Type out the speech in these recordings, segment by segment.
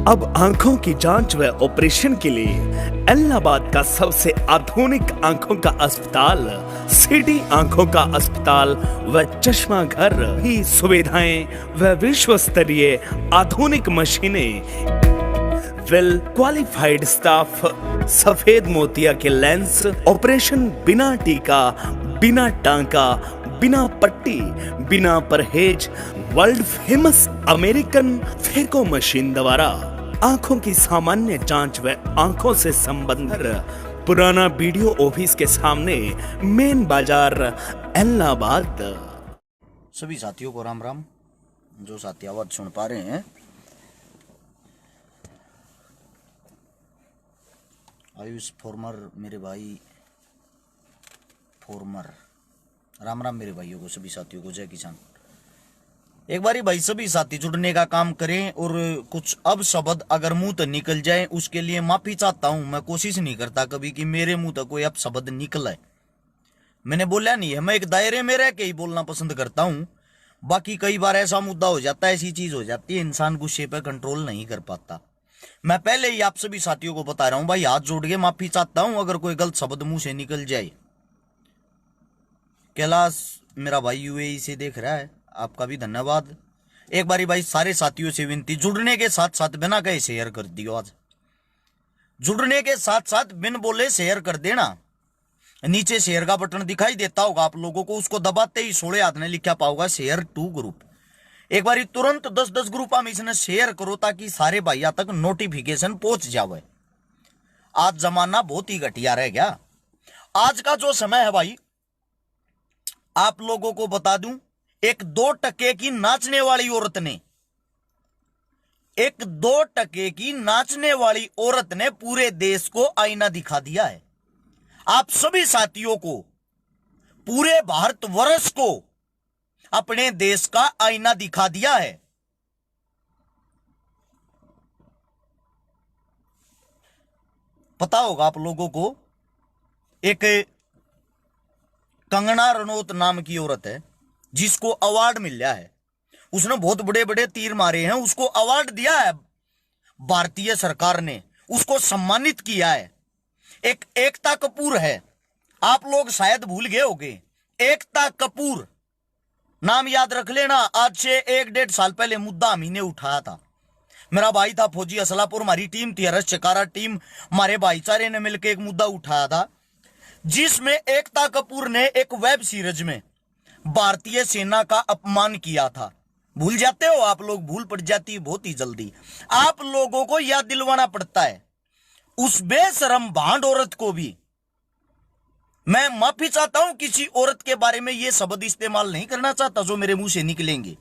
अब आंखों की जांच व ऑपरेशन के लिए इलाहाबाद का सबसे आधुनिक आंखों का अस्पताल सिटी आंखों का अस्पताल व चश्मा घर ही सुविधाएं व विश्व स्तरीय आधुनिक मशीनें, वेल क्वालिफाइड स्टाफ, सफेद मोतिया के लेंस, ऑपरेशन बिना टीका, बिना टांका, बिना पट्टी, बिना परहेज, world famous American phaco machine द्वारा आंखों की सामान्य जांच व आंखों से संबंधित पुराना बीडीओ ऑफिस के सामने मेन बाजार इलाहाबाद। सभी साथियों को राम राम। जो साथी आवाज सुन पा रहे हैं, आयुष फॉर्मर मेरे भाई, फॉर्मर राम राम मेरे भाइयों को, सभी साथियों को जय किसान। एक बारी भाई सभी साथी जुड़ने का काम करें और कुछ अब शब्द अगर मुंह तक निकल जाए उसके लिए माफी चाहता हूं। मैं कोशिश नहीं करता कभी कि मेरे मुंह तक कोई अब शब्द निकले। मैंने बोला नहीं है, मैं एक दायरे में रह के ही बोलना पसंद करता हूं। बाकी कई बार ऐसा मुद्दा हो जाता है, ऐसी चीज हो जाती है, इंसान गुस्से पर कंट्रोल नहीं कर पाता। मैं पहले ही आप सभी साथियों को बता रहा हूं भाई, हाथ जोड़ के माफी चाहता हूं अगर कोई गलत शब्द मुंह से निकल जाए। कैलाश मेरा भाई यूएई से देख रहा है, आपका भी धन्यवाद। एक बारी भाई सारे साथियों से विनती, जुड़ने के साथ साथ बिना कहे शेयर कर दियो। आज जुड़ने के साथ साथ बिन बोले शेयर कर देना। नीचे शेयर का बटन दिखाई देता होगा आप लोगों को, उसको दबाते ही 16 हाथ ने लिखा पाओगा शेयर टू ग्रुप। एक बारी तुरंत 10-10 ग्रुप में इसने शेयर करो ताकि सारे भाइयों तक नोटिफिकेशन पहुंच जावे। आज जमाना बहुत ही घटिया रह गया। आज का जो समय है भाई, आप लोगों को बता दूं, एक 2 टके की नाचने वाली औरत ने, एक 2 टके की नाचने वाली औरत ने पूरे देश को आईना दिखा दिया है। आप सभी साथियों को, पूरे भारतवर्ष को अपने देश का आईना दिखा दिया है। पता होगा आप लोगों को, एक कंगना रनौत नाम की औरत है जिसको अवार्ड मिला है। उसने बहुत बड़े बड़े तीर मारे हैं, उसको अवार्ड दिया है भारतीय सरकार ने, उसको सम्मानित किया है। एक एकता कपूर है, आप लोग शायद भूल गए होंगे। एकता कपूर नाम याद रख लेना। आज से 1-1.5 साल पहले मुद्दा हमने उठाया था। मेरा भाई था फौजी असलापुर, हमारी टीम थी हरस चकारा टीम, हमारे भाईचारे ने मिलकर एक मुद्दा उठाया था जिसमें एकता कपूर ने एक वेब सीरीज में भारतीय सेना का अपमान किया था। भूल जाते हो आप लोग, भूल पड़ जाती है बहुत ही जल्दी। आप लोगों को याद दिलवाना पड़ता है। उस बेशरम भांड औरत को भी मैं माफी चाहता हूं, किसी औरत के बारे में यह शब्द इस्तेमाल नहीं करना चाहता जो मेरे मुंह से निकलेंगे।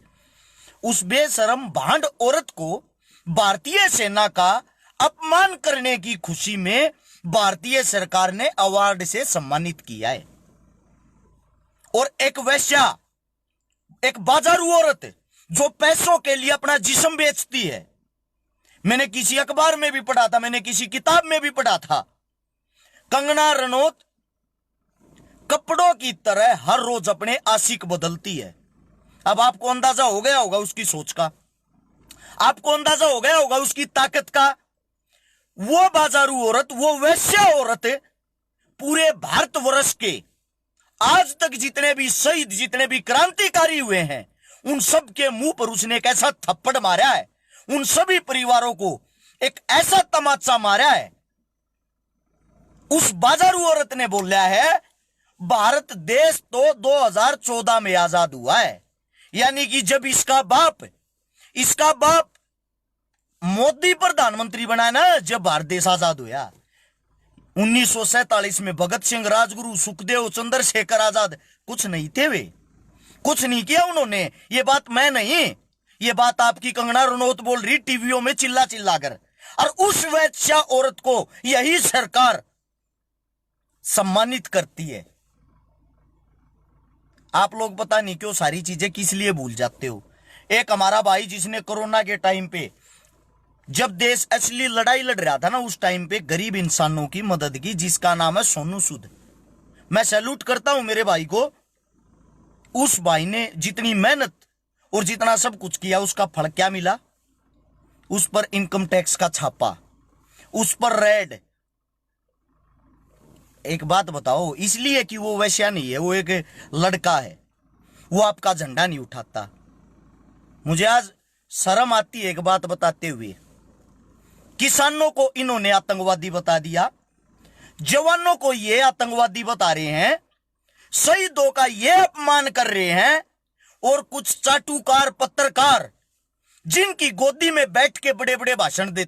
उस बेशरम भांड औरत को भारतीय सेना का अपमान करने की खुशी में भारतीय सरकार ने अवार्ड से सम्मानित किया है। और एक वैश्या, एक बाजारू औरत जो पैसों के लिए अपना जिस्म बेचती है, मैंने किसी अखबार में भी पढ़ा था, मैंने किसी किताब में भी पढ़ा था, कंगना रनौत कपड़ों की तरह हर रोज अपने आशिक बदलती है। अब आपको अंदाजा हो गया होगा उसकी सोच का, आपको अंदाजा हो गया होगा उसकी ताकत का। वो बाजारू औरत, वो वैश्या औरत पूरे भारतवर्ष के आज तक जितने भी शहीद, जितने भी क्रांतिकारी हुए हैं, उन सब के मुंह पर उसने एक ऐसा थप्पड़ मारा है, उन सभी परिवारों को एक ऐसा तमाचा मारा है। उस बाजारू औरत ने बोला है भारत देश तो 2014 में आजाद हुआ है, यानी कि जब इसका बाप मोदी प्रधानमंत्री बना ना, जब भारत देश आजाद हुआ। 1947 में भगत सिंह, राजगुरु, सुखदेव, चंद्रशेखर आजाद कुछ नहीं थे, वे कुछ नहीं किया उन्होंने। ये बात मैं नहीं, ये बात आपकी कंगना रनौत बोल रही टीवियों में चिल्ला चिल्ला कर। और उस वैश्या औरत को यही सरकार सम्मानित करती है। आप लोग पता नहीं क्यों सारी चीजें किस लिए भूल जाते हो। एक हमारा भाई जिसने कोरोना के टाइम पे, जब देश असली लड़ाई लड़ रहा था ना, उस टाइम पे गरीब इंसानों की मदद की, जिसका नाम है सोनू सूद। मैं सैल्यूट करता हूं मेरे भाई को। उस भाई ने जितनी मेहनत और जितना सब कुछ किया, उसका फल क्या मिला? उस पर इनकम टैक्स का छापा, उस पर रेड। एक बात बताओ, इसलिए कि वो वैश्या नहीं है, वो एक लड़का है, वो आपका झंडा नहीं उठाता। मुझे आज शर्म आती है एक बात बताते हुए। किसानों को इन्होंने आतंकवादी बता दिया, जवानों को ये आतंकवादी बता रहे हैं, शहीदों का ये अपमान कर रहे हैं, और कुछ चाटुकार पत्रकार जिनकी गोदी में बैठ के बड़े बड़े भाषण देते